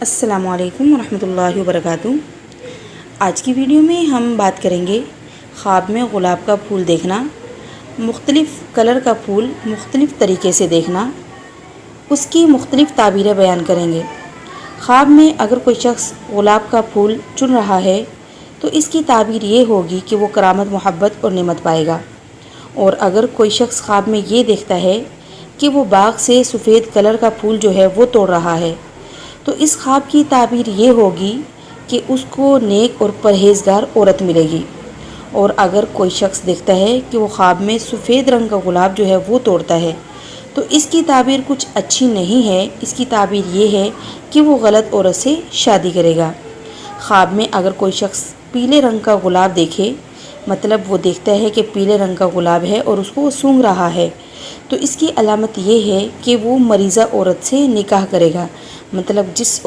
अस्सलामु अलैकुम वरहमतुल्लाहि वबरकातुहू। आज की वीडियो में हम बात करेंगे ख्वाब में गुलाब का फूल देखना, मुख्तलिफ़ कलर का फूल मुख्तलिफ़ तरीके से देखना, उसकी मुख्तलिफ़ ताबीरें बयान करेंगे। ख्वाब में अगर कोई शख्स गुलाब का फूल चुन रहा है तो इसकी ताबीर ये होगी कि वो करामत, मोहब्बत और नेमत पाएगा। और अगर कोई शख्स ख्वाब में ये देखता है कि वो बाग से सफ़ेद कलर का फूल जो है वो तोड़ रहा है तो इस ख्वाब की ताबीर ये होगी कि उसको नेक और परहेज़गार औरत मिलेगी। और अगर कोई शख्स देखता है कि वो ख्वाब में सफ़ेद रंग का गुलाब जो है वो तोड़ता है तो इसकी ताबीर कुछ अच्छी नहीं है। इसकी ताबीर ये है कि वो गलत औरत से शादी करेगा। ख्वाब में अगर कोई शख्स पीले रंग का गुलाब देखे, मतलब वो देखता है कि पीले रंग का गुलाब है और उसको वो सूंघ रहा है, तो इसकी अलामत ये है कि वो मरीज़ा औरत से निकाह करेगा। मतलब जिस